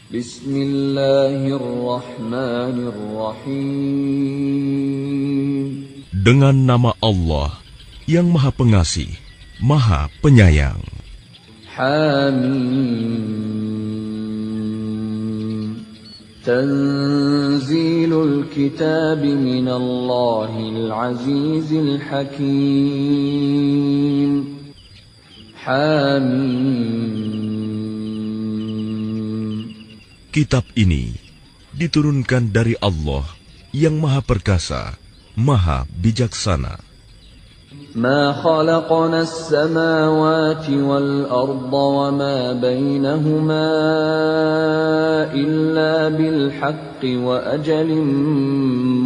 Bismillahirrahmanirrahim. Dengan nama Allah yang Maha Pengasih, Maha Penyayang. Hamim. Tanzilul kitab minallahil azizil hakim. Hamim. Kitab ini diturunkan dari Allah yang Maha Perkasa, Maha Bijaksana. Ma khalaqna as-samawati wal-arda wa ma bainahuma illa bil haqqi wa ajalin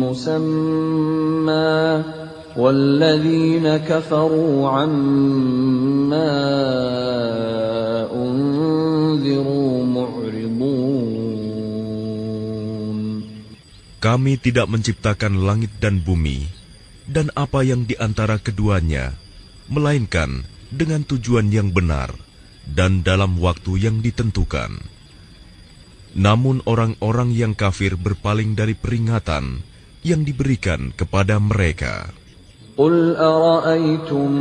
musamma walladzina kafaru amma unziru mu'ridun. Kami tidak menciptakan langit dan bumi dan apa yang di antara keduanya, melainkan dengan tujuan yang benar dan dalam waktu yang ditentukan. Namun orang-orang yang kafir berpaling dari peringatan yang diberikan kepada mereka. Qul ara'aytum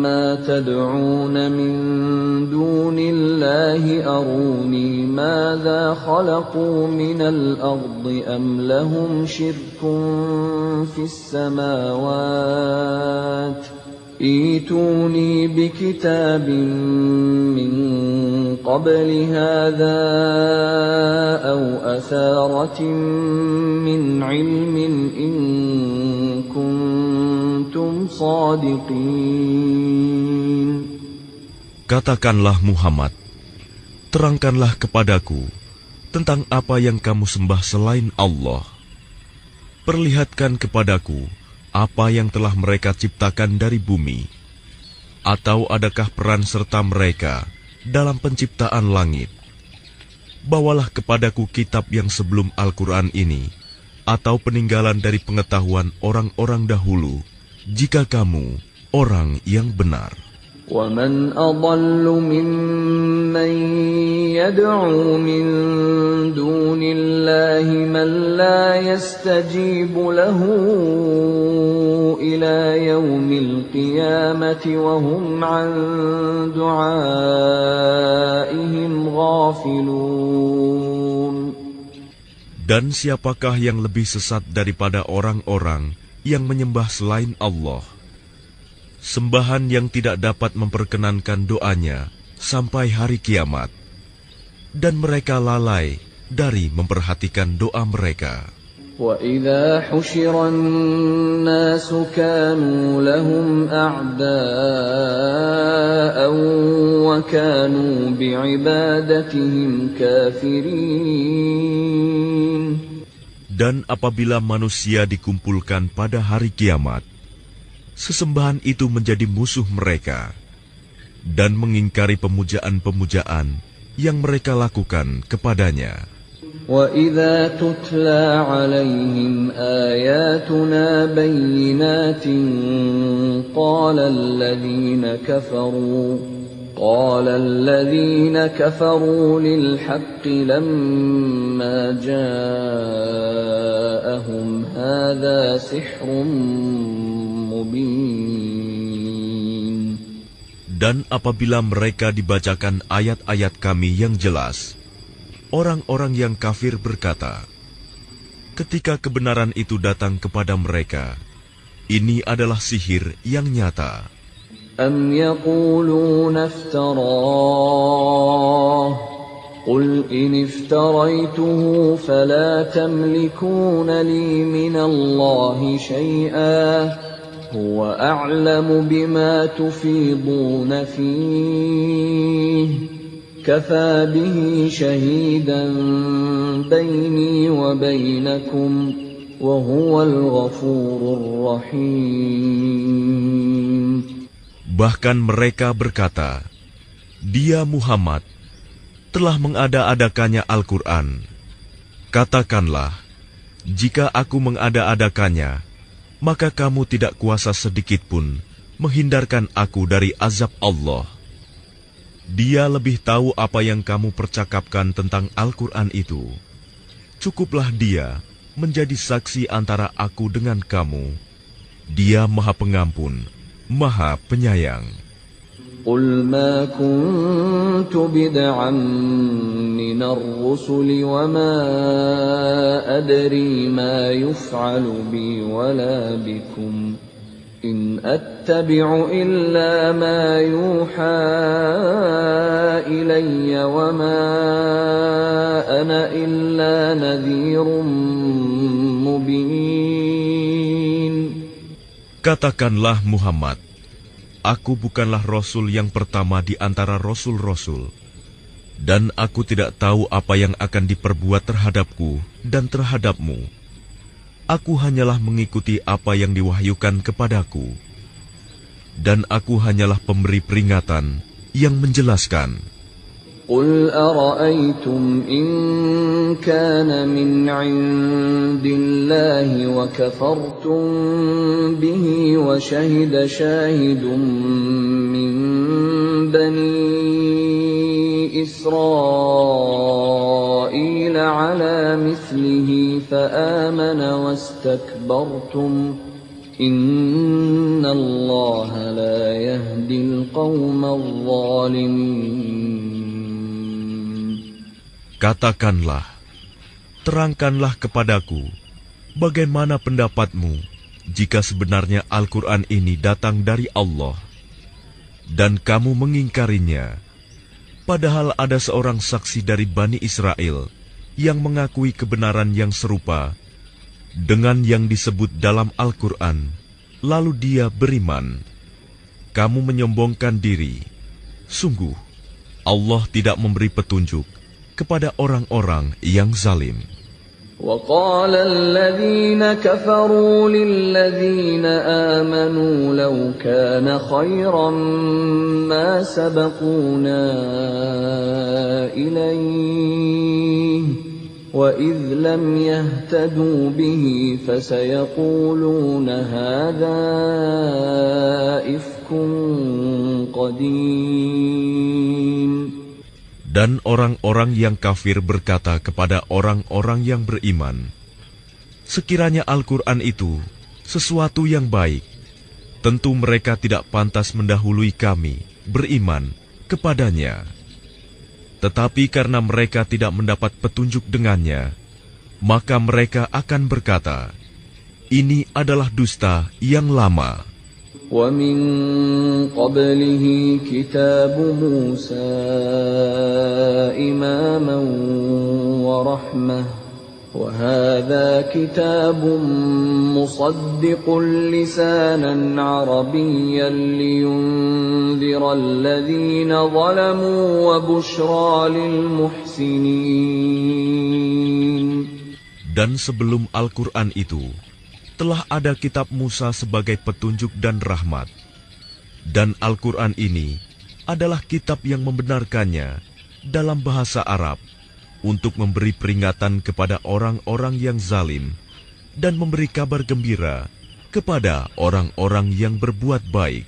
ma tad'una min dunillahi aruni madza khalaqu minal ardi am lahum shirkun fis samawat ituni bikitabin min qabli hadza aw atharatin min ilmin in kuntum shadiqin. Katakanlah Muhammad, terangkanlah kepadaku tentang apa yang kamu sembah selain Allah. Perlihatkan kepadaku apa yang telah mereka ciptakan dari bumi, atau adakah peran serta mereka dalam penciptaan langit. Bawalah kepadaku kitab yang sebelum Al-Quran ini, atau peninggalan dari pengetahuan orang-orang dahulu, jika kamu orang yang benar. وَمَنْ أَضَلُّ مِمَّنْ يَدْعُو مِنْ دُونِ اللَّهِ مَنْ لَا يَسْتَجِيبُ لَهُ إِلَى يَوْمِ الْقِيَامَةِ وَهُمْ عَنْ دُعَائِهِمْ غَافِلُونَ. Dan siapakah yang lebih sesat daripada orang-orang yang menyembah selain Allah? Sembahan yang tidak dapat memperkenankan doanya sampai hari kiamat, dan mereka lalai dari memperhatikan doa mereka. وَإِذَا حُشِرَ النَّاسُ كَانُوا لَهُمْ أَعْدَاءً وَكَانُوا بِعِبَادَتِهِمْ كَافِرِينَ. Dan apabila manusia dikumpulkan pada hari kiamat, sesembahan itu menjadi musuh mereka dan mengingkari pemujaan-pemujaan yang mereka lakukan kepadanya. وَإِذَا تُتْلَى عَلَيْهِمْ آيَاتُنَا بَيِّنَاتٍ قَالَ الَّذِينَ كَفَرُوا لِلْحَقِّ لَمَّا جَاءَهُمْ هَذَا سِحْرٌ مُبِينٌ. Dan apabila mereka dibacakan ayat-ayat kami yang jelas, orang-orang yang kafir berkata, ketika kebenaran itu datang kepada mereka, ini adalah sihir yang nyata. أَمْ يَقُولُونَ افْتَرَاهُ قُلْ إِنِ افْتَرَيْتُهُ فَلَا تَمْلِكُونَ لِي مِنَ اللَّهِ شَيْئًا هُوَ أَعْلَمُ بِمَا تُفِيضُونَ فِيهِ كَفَى بِهِ شَهِيدًا بَيْنِي وَبَيْنَكُمْ وَهُوَ الْغَفُورُ الرَّحِيمُ. Bahkan mereka berkata, dia Muhammad telah mengada-adakannya Al-Quran. Katakanlah, jika aku mengada-adakannya, maka kamu tidak kuasa sedikitpun menghindarkan aku dari azab Allah. Dia lebih tahu apa yang kamu percakapkan tentang Al-Quran itu. Cukuplah dia menjadi saksi antara aku dengan kamu. Dia Maha Pengampun, Maha Penyayang. قل ما كنت بدعا من الرسل وما أدري ما يفعل بي ولا بكم إن أتبع إلا ما يوحى إلي وما أنا إلا نذير مبين. Katakanlah Muhammad, aku bukanlah Rasul yang pertama di antara Rasul-Rasul, dan aku tidak tahu apa yang akan diperbuat terhadapku dan terhadapmu. Aku hanyalah mengikuti apa yang diwahyukan kepadaku, dan aku hanyalah pemberi peringatan yang menjelaskan. قل أرأيتم إن كان من عند الله وكفرتم به وشهد شاهد من بني إسرائيل على مثله فآمن واستكبرتم إن الله لا يهدي القوم الظالمين. Katakanlah, terangkanlah kepadaku, bagaimana pendapatmu jika sebenarnya Al-Quran ini datang dari Allah, dan kamu mengingkarinya, padahal ada seorang saksi dari Bani Israel yang mengakui kebenaran yang serupa dengan yang disebut dalam Al-Quran, lalu dia beriman. Kamu menyombongkan diri. Sungguh, Allah tidak memberi petunjuk kepada orang-orang yang zalim. وقال الذين كفروا للذين آمنوا لو كان خيرا ما سبقونا إليه وإذ لم يهتدوا به فسيقولون هذا إفك قديم. Dan orang-orang yang kafir berkata kepada orang-orang yang beriman, sekiranya Al-Quran itu sesuatu yang baik, tentu mereka tidak pantas mendahului kami beriman kepadanya. Tetapi karena mereka tidak mendapat petunjuk dengannya, maka mereka akan berkata, ini adalah dusta yang lama. وَمِن قَبْلِهِ كِتَابُ مُوسَى إِمَامًا وَرَحْمَةً وَهَذَا كِتَابٌ مُصَدِّقٌ لِسَانًا عَرَبِيًّا لِيُنذِرَ الَّذِينَ ظَلَمُوا وَبُشْرَى لِلْمُحْسِنِينَ. Dan sebelum Al-Quran itu, telah ada kitab Musa sebagai petunjuk dan rahmat. Dan Al-Quran ini adalah kitab yang membenarkannya dalam bahasa Arab untuk memberi peringatan kepada orang-orang yang zalim dan memberi kabar gembira kepada orang-orang yang berbuat baik.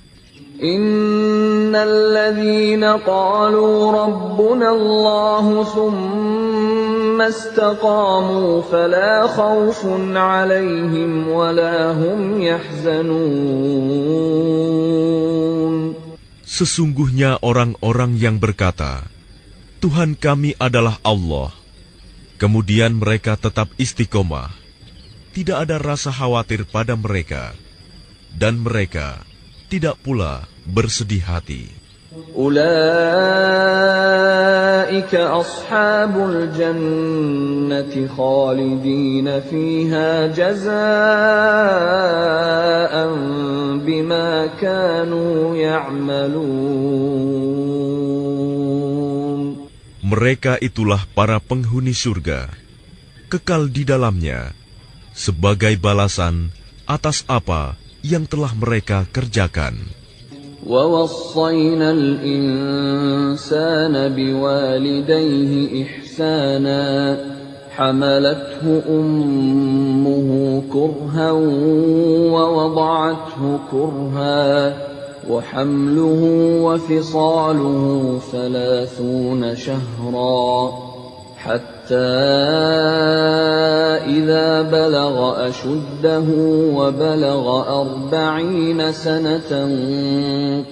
Innalladzina qalu rabbuna Allah thumma istaqamu fala khawfun 'alaihim wala hum yahzanun. Sesungguhnya orang-orang yang berkata, Tuhan kami adalah Allah, kemudian mereka tetap istiqomah, tidak ada rasa khawatir pada mereka, dan mereka tidak pula bersedih hati. Ulaika ashabul jannati khalidina fiha jazaa'an bima kanu ya'malun. Mereka itulah para penghuni surga, kekal di dalamnya, sebagai balasan atas apa yang telah mereka kerjakan. وَوَصَّيْنَا الْإِنسَانَ بِوَالِدَيْهِ إِحْسَانًا حَمَلَتْهُ أُمُّهُ كُرْهًا وَوَضَعَتْهُ كُرْهًا وحمله وفصاله 30 شهرا حتى إذا بلغ أشده وبلغ 40 سنة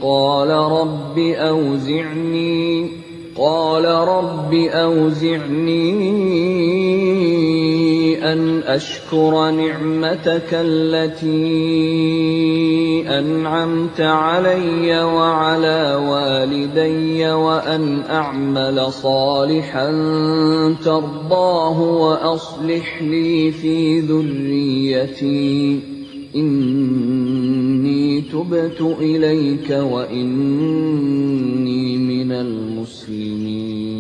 قال رب أوزعني أن أشكر نعمتك التي أنعمت علي وعلى والدي وأن أعمل صالحا ترضاه وأصلح لي في ذريتي إني تبت إليك وإني من المسلمين.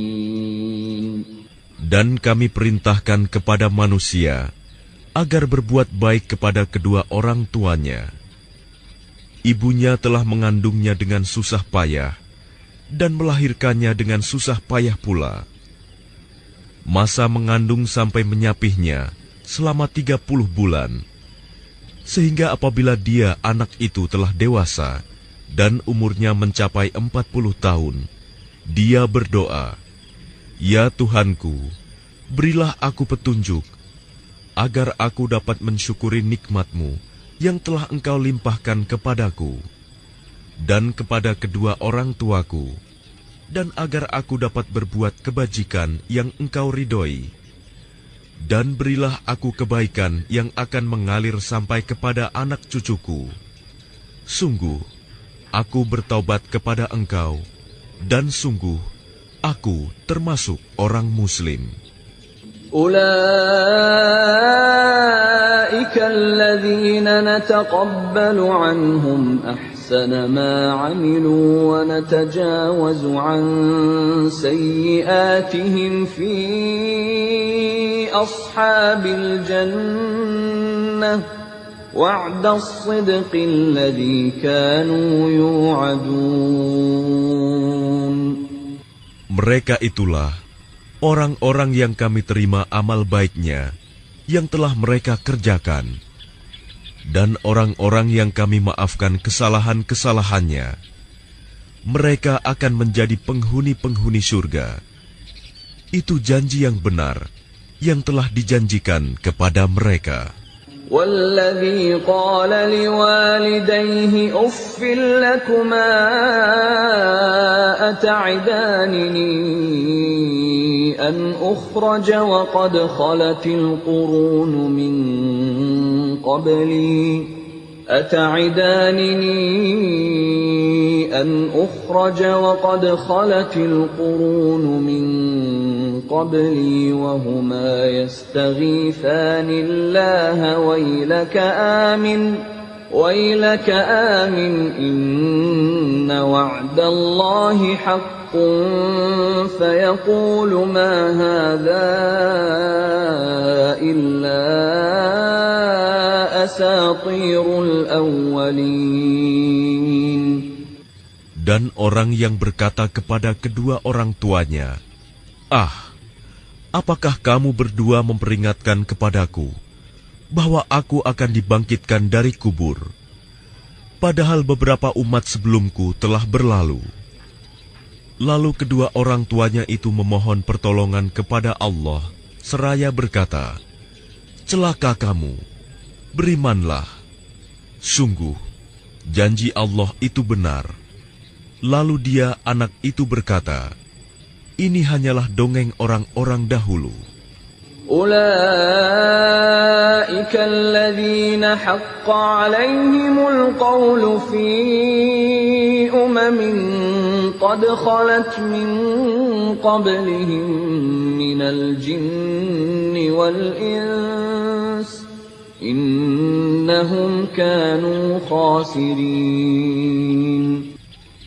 Dan kami perintahkan kepada manusia agar berbuat baik kepada kedua orang tuanya. Ibunya telah mengandungnya dengan susah payah dan melahirkannya dengan susah payah pula. Masa mengandung sampai menyapihnya selama 30 bulan. Sehingga apabila dia anak itu telah dewasa dan umurnya mencapai 40 tahun, dia berdoa, "Ya Tuhanku, berilah aku petunjuk, agar aku dapat mensyukuri nikmat-Mu yang telah Engkau limpahkan kepadaku, dan kepada kedua orang tuaku, dan agar aku dapat berbuat kebajikan yang Engkau ridhoi. Dan berilah aku kebaikan yang akan mengalir sampai kepada anak cucuku. Sungguh, aku bertaubat kepada Engkau, dan sungguh, aku termasuk orang Muslim." أولئك الذين نتقبل عنهم أحسن ما عملوا ونتجاوز عن سيئاتهم في أصحاب الجنة وعد الصدق الذي كانوا يوعدون. Mereka itulah orang-orang yang kami terima amal baiknya yang telah mereka kerjakan, dan orang-orang yang kami maafkan kesalahan-kesalahannya. Mereka akan menjadi penghuni-penghuni surga. Itu janji yang benar yang telah dijanjikan kepada mereka. والذي قال لوالديه أف لكما أتعدانني أن أخرج وقد خلت القرون من قبلي وهما يستغيثان الله ويلك آمن إن وعد الله حق فيقول ما هذا إلا أساطير الأولين. Dan orang yang berkata kepada kedua orang tuanya, "Ah, apakah kamu berdua memperingatkan kepadaku bahwa aku akan dibangkitkan dari kubur, padahal beberapa umat sebelumku telah berlalu?" Lalu kedua orang tuanya itu memohon pertolongan kepada Allah, seraya berkata, "Celaka kamu, berimanlah. Sungguh, janji Allah itu benar." Lalu dia, anak itu berkata, "Ini hanyalah dongeng orang-orang dahulu." أولئك الذين حق عليهم القول في قد خلت من قبلهم من الجن والإنس إنهم كانوا خاسرين.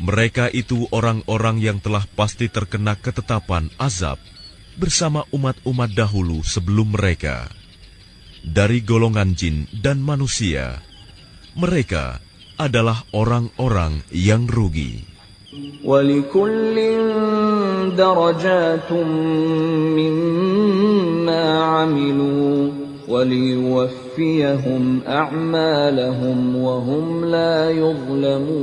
Mereka itu orang-orang yang telah pasti terkena ketetapan azab bersama umat-umat dahulu sebelum mereka. Dari golongan jin dan manusia, mereka adalah orang-orang yang rugi. وَلِكُلٍّ دَرَجَاتٌ مِّمَّا عَمِلُوا وَلِيُوَفِّيَهُمْ لِيُوَفِّيَهُمْ أَعْمَالَهُمْ وَهُمْ لَا يُظْلَمُونَ.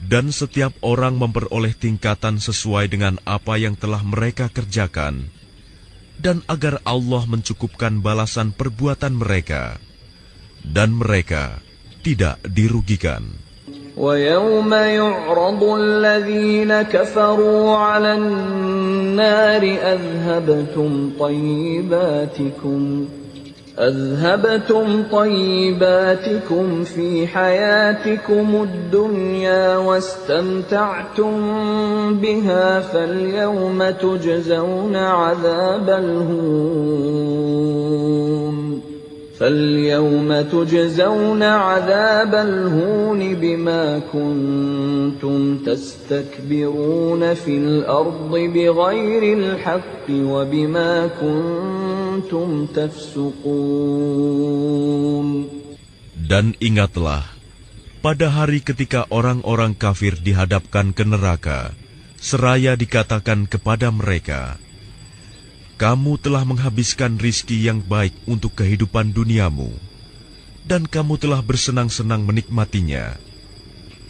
Dan setiap orang memperoleh tingkatan sesuai dengan apa yang telah mereka kerjakan, dan agar Allah mencukupkan balasan perbuatan mereka, dan mereka tidak dirugikan. وَيَوْمَ يُعْرَضُ الَّذِينَ كَفَرُوا عَلَى النَّارِ أَذْهَبْتُمْ طَيِّبَاتِكُمْ فِي حَيَاتِكُمُ الدُّنْيَا وَاسْتَمْتَعْتُمْ بِهَا فَالْيَوْمَ تُجْزَوْنَ عَذَابَ الْهُونِ بِمَا كُنتُمْ تَسْتَكْبِرُونَ فِي الْأَرْضِ بِغَيْرِ الْحَقِّ وَبِمَا كُنتُمْ تَفْسُقُونَ. Dan ingatlah, pada hari ketika orang-orang kafir dihadapkan ke neraka, seraya dikatakan kepada mereka, kamu telah menghabiskan rizki yang baik untuk kehidupan duniamu, dan kamu telah bersenang-senang menikmatinya.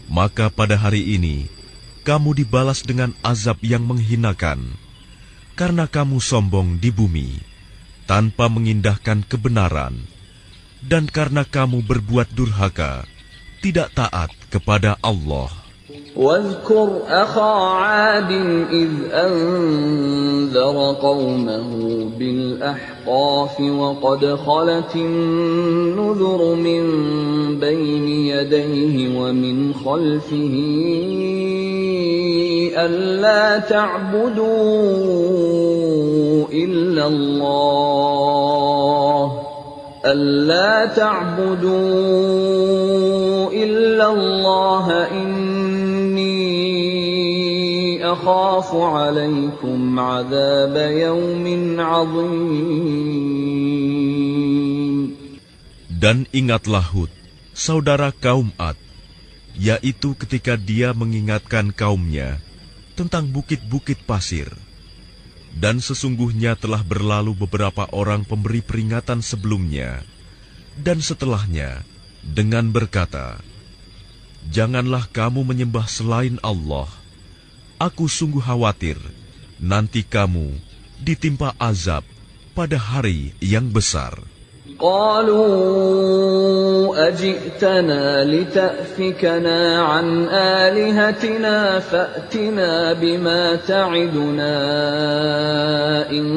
Maka pada hari ini, kamu dibalas dengan azab yang menghinakan, karena kamu sombong di bumi, tanpa mengindahkan kebenaran, dan karena kamu berbuat durhaka, tidak taat kepada Allah. واذكر أخا عاد إذ أنذر قومه بالأحقاف وقد خلت النذر من بين يديه ومن خلفه ألا تعبدوا إلا الله أخاف عليكم عذاب يوم عظيم. Dan ingatlah Hud, saudara kaum Ad, yaitu ketika dia mengingatkan kaumnya tentang bukit-bukit pasir. Dan sesungguhnya telah berlalu beberapa orang pemberi peringatan sebelumnya dan setelahnya dengan berkata, janganlah kamu menyembah selain Allah. Aku sungguh khawatir nanti kamu ditimpa azab pada hari yang besar. Qalu aj'tana lita'fikana an alihatina fa'tina bima ta'iduna in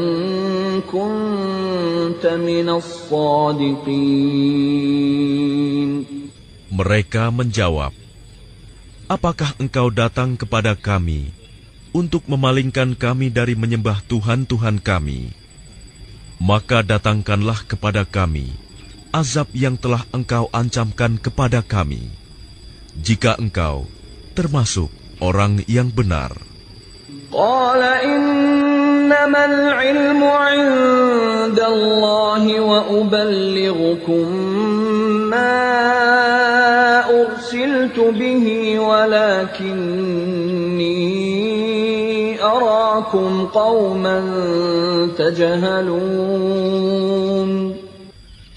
kunta minas sadiqin. Mereka menjawab, apakah engkau datang kepada kami untuk memalingkan kami dari menyembah Tuhan-Tuhan kami? Maka datangkanlah kepada kami azab yang telah engkau ancamkan kepada kami, jika engkau termasuk orang yang benar. Qala innamal ilmu 'indallahi wa uballighukum ma ursiltu bihi walakinni arakum qauman tajhalun.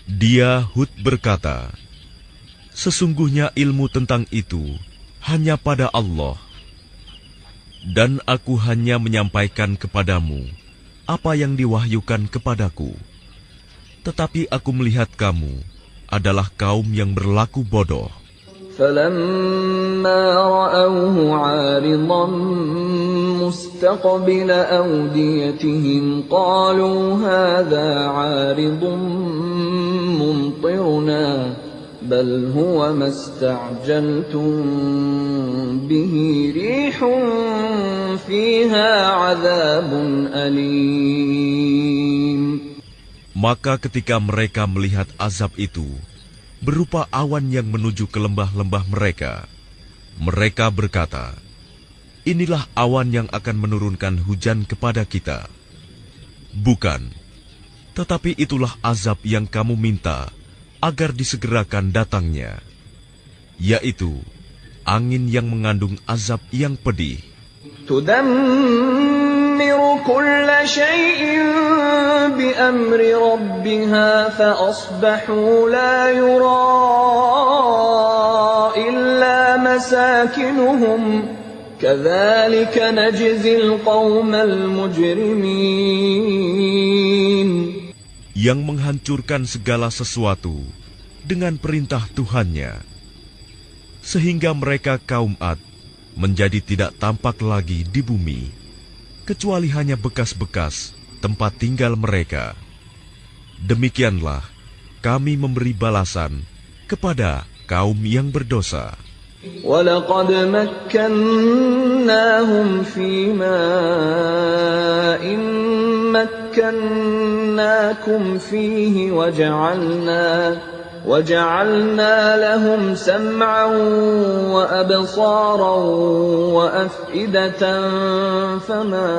Dia Hud berkata, sesungguhnya ilmu tentang itu hanya pada Allah, dan aku hanya menyampaikan kepadamu apa yang diwahyukan kepadaku. Tetapi aku melihat kamu adalah kaum yang berlaku bodoh. فَلَمَّا رَأَوْهُ عَارِضًا مُسْتَقْبِلَ أَوْدِيَتِهِمْ قَالُوا هَذَا عَارِضٌ مُمْطِرُنَا بَلْ هُوَ مَا اسْتَعْجَلْتُمْ بِهِ رِيحٌ فِيهَا عَذَابٌ أَلِيمٌ. Maka ketika mereka melihat azab itu berupa awan yang menuju ke lembah-lembah mereka, mereka berkata, inilah awan yang akan menurunkan hujan kepada kita. Bukan, tetapi itulah azab yang kamu minta agar disegerakan datangnya, yaitu angin yang mengandung azab yang pedih. تدمر كل شيء بأمر بأمر ربها فأصبحوا لا يرى إلا مساكنهم كذلك نجزي القوم المجرمين. Yang menghancurkan segala sesuatu dengan perintah Tuhannya, sehingga mereka kaum Ad menjadi tidak tampak lagi di bumi, kecuali hanya bekas-bekas tempat tinggal mereka. Demikianlah kami memberi balasan kepada kaum yang berdosa. وَلَقَدْ مَكَّنَّاهُمْ فِي مَاءٍ مَكَّنَّاكُمْ فِيهِ وَجَعَلْنَا لَهُمْ سَمْعًا وَأَبْصَارًا وَأَفْئِدَةً فَمَا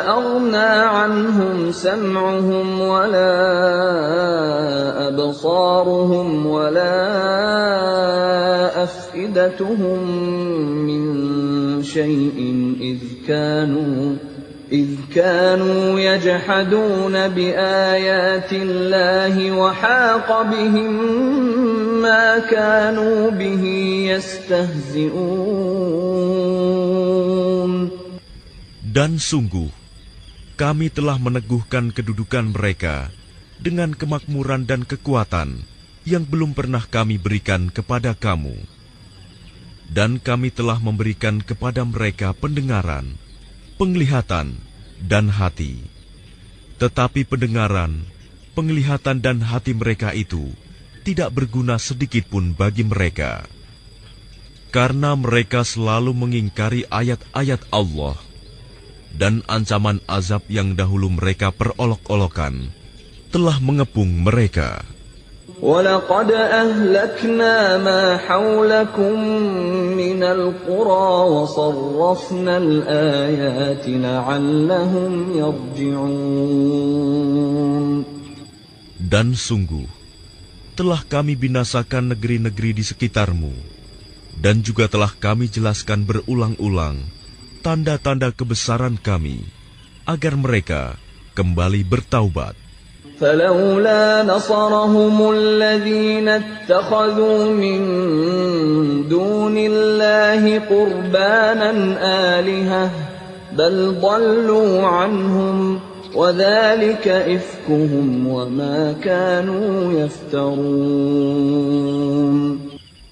أَغْنَى عَنْهُمْ سَمْعُهُمْ وَلَا أَبْصَارُهُمْ وَلَا أَفْئِدَتُهُمْ مِنْ شَيْءٍ إِذْ كَانُوا يَجْحَدُونَ بِآيَاتِ اللَّهِ وَحَاقَ بِهِمْ مَا كَانُوا بِهِ يَسْتَهْزِئُونَ. Dan sungguh, kami telah meneguhkan kedudukan mereka dengan kemakmuran dan kekuatan yang belum pernah kami berikan kepada kamu. Dan kami telah memberikan kepada mereka pendengaran, penglihatan, dan hati. Tetapi pendengaran, penglihatan, dan hati mereka itu tidak berguna sedikit pun bagi mereka. Karena mereka selalu mengingkari ayat-ayat Allah, dan ancaman azab yang dahulu mereka perolok-olokan telah mengepung mereka. وَلَقَدْ أَهْلَكْنَا مَا حَوْلَكُمْ مِنَ الْقُرَى وَصَرَّفْنَا الْآيَاتِ لَعَلَّهُمْ يَرْجِعُونَ. Dan sungguh, telah kami binasakan negeri-negeri di sekitarmu, dan juga telah kami jelaskan berulang-ulang tanda-tanda kebesaran kami, agar mereka kembali bertaubat. فَلَوْلَا نَصَرَهُمُ الَّذِينَ اتَّخَذُوا مِن دُونِ اللَّهِ قُرْبَانًا آلِهَةً بَلْ ضَلُّوا عَنْهُمْ وَذَلِكَ إِفْكُهُمْ وَمَا كَانُوا يَفْتَرُونَ.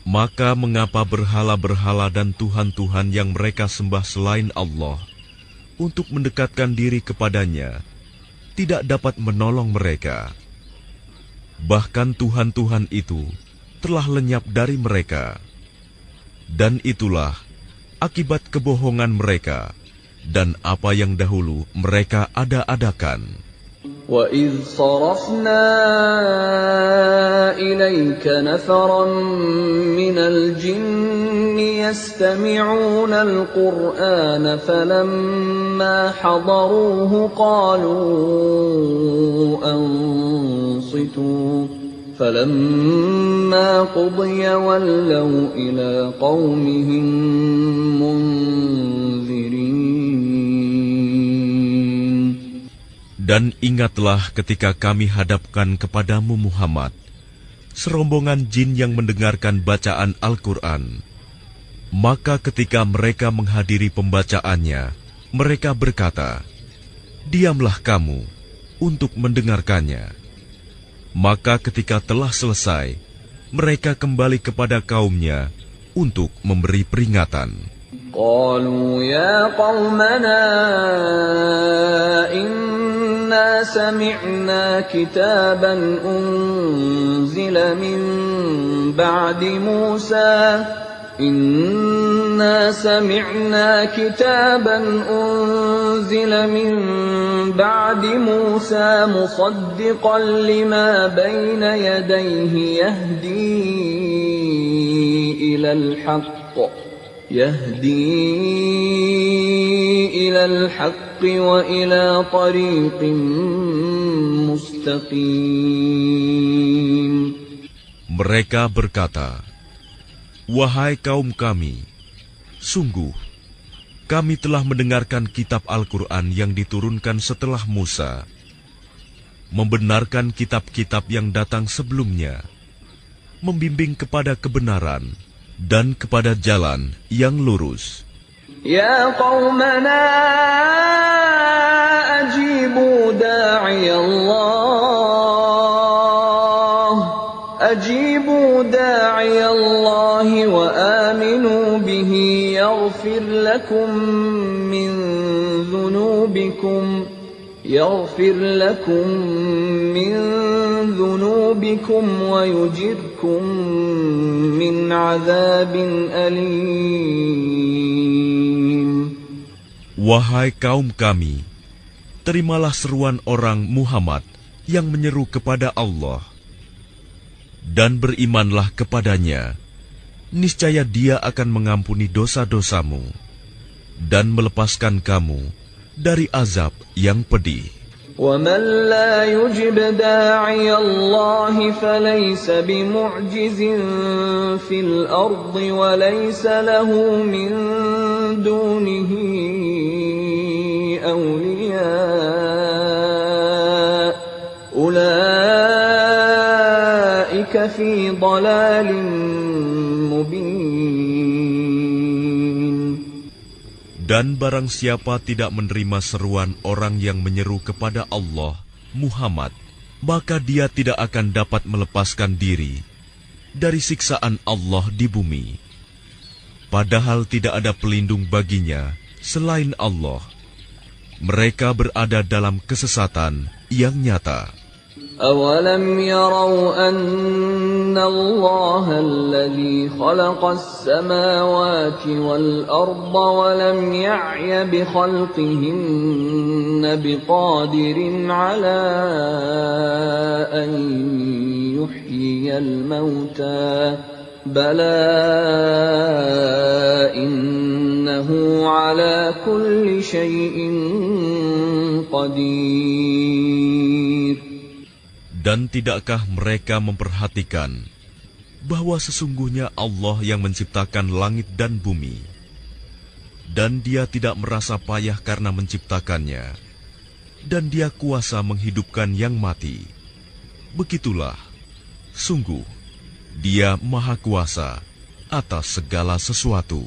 Maka mengapa berhala-berhala dan tuhan-tuhan yang mereka sembah selain Allah untuk mendekatkan diri kepadanya tidak dapat menolong mereka? Bahkan tuhan-tuhan itu telah lenyap dari mereka. Dan itulah akibat kebohongan mereka dan apa yang dahulu mereka ada-adakan. وَإِذْ صَرَفْنَا إِلَيْكَ نَفَرًا مِنَ الْجِنِّ يَسْتَمِعُونَ الْقُرْآنَ فَلَمَّا حَضَرُوهُ قَالُوا أَنصِتُوا فَلَمَّا قُضِيَ وَلَّوْا إِلَى قَوْمِهِمْ مُنذِرِينَ. Dan ingatlah ketika kami hadapkan kepadamu Muhammad serombongan jin yang mendengarkan bacaan Al-Quran. Maka ketika mereka menghadiri pembacaannya, mereka berkata, "Diamlah kamu untuk mendengarkannya." Maka ketika telah selesai, mereka kembali kepada kaumnya untuk memberi peringatan. قالوا يا قومنا إنا سمعنا كتابا أنزل من بعد موسى مصدقا لما بين يديه يهدي إلى الحق وإلى طريق مستقيم. Mereka berkata, "Wahai kaum kami, sungguh Kami telah mendengarkan kitab Al-Quran yang diturunkan setelah Musa, membenarkan kitab-kitab yang datang sebelumnya, membimbing kepada kebenaran dan kepada jalan yang lurus. Ya qaumana ajibu da'iyallahi wa aminu bihi yaghfir lakum min dhunubikum wa yujirkum min azabin alim. Wahai kaum kami, terimalah seruan orang Muhammad yang menyeru kepada Allah, dan berimanlah kepadanya. Niscaya Dia akan mengampuni dosa-dosamu dan melepaskan kamu dari azab yang pedih. وَمَنْ لَا يُجِبْ دَاعِيَ اللَّهِ فَلَيْسَ بِمُعْجِزٍ فِي الْأَرْضِ وَلَيْسَ لَهُ مِنْ دُونِهِ أَوْلِيَاءُ أُولَئِكَ فِي ضَلَالٍ مُبِينٍ. Dan barang siapa tidak menerima seruan orang yang menyeru kepada Allah, Muhammad, maka dia tidak akan dapat melepaskan diri dari siksaan Allah di bumi. Padahal tidak ada pelindung baginya selain Allah. Mereka berada dalam kesesatan yang nyata. أَوَلَمْ يَرَوْا أَنَّ اللَّهَ الَّذِي خَلَقَ السَّمَاوَاتِ وَالْأَرْضَ وَلَمْ يَعْيَ بِخَلْقِهِنَّ بِقَادِرٍ عَلَىٰ أَن يُحْيِيَ الْمَوْتَىٰ بَلَىٰ إِنَّهُ عَلَىٰ كُلِّ شَيْءٍ قَدِيرٌ. Dan tidakkah mereka memperhatikan bahwa sesungguhnya Allah yang menciptakan langit dan bumi, dan Dia tidak merasa payah karena menciptakannya, dan Dia kuasa menghidupkan yang mati. Begitulah, sungguh Dia Maha Kuasa atas segala sesuatu.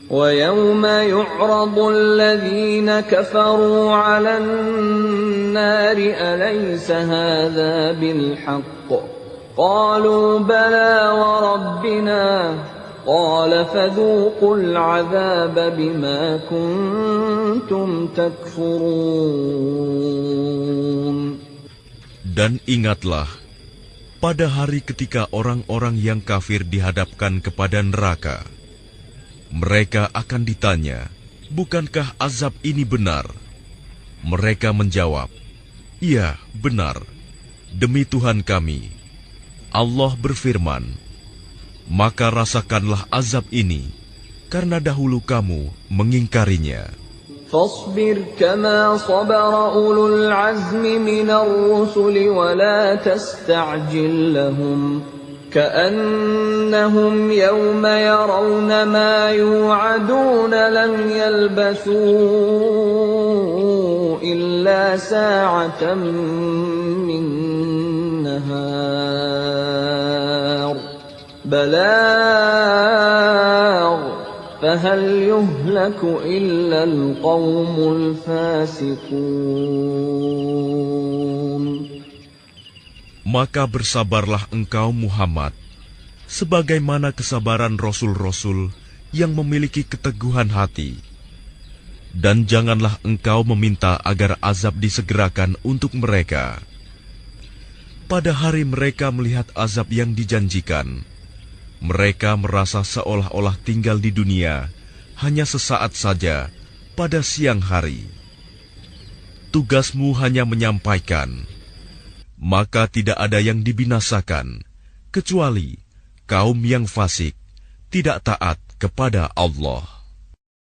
وَيَوْمَ يُعْرَضُ الَّذِينَ كَفَرُوا عَلَى النَّارِ أَلَيْسَ هَذَا بِالْحَقِّ قَالُوا بَلَىٰ وَرَبِّنَا قَالَ فَذُوقُوا الْعَذَابَ بِمَا كُنتُمْ تَكْفُرُونَ. Dan ingatlah, pada hari ketika orang-orang yang kafir dihadapkan kepada neraka, mereka akan ditanya, bukankah azab ini benar? Mereka menjawab, iya, benar. Demi Tuhan kami. Allah berfirman, maka rasakanlah azab ini, karena dahulu kamu mengingkarinya. فاصبر كما صبر أولو العزم من الرسل ولا تستعجل لهم كأنهم يوم يرون ما يوعدون لم يلبثوا إلا ساعة من نهار بلاغ فهل يهلك إلا القوم الفاسقون. Maka bersabarlah engkau Muhammad, sebagaimana kesabaran Rasul-Rasul yang memiliki keteguhan hati. Dan janganlah engkau meminta agar azab disegerakan untuk mereka. Pada hari mereka melihat azab yang dijanjikan, mereka merasa seolah-olah tinggal di dunia hanya sesaat saja pada siang hari. Tugasmu hanya menyampaikan, maka tidak ada yang dibinasakan, kecuali kaum yang fasik, tidak taat kepada Allah.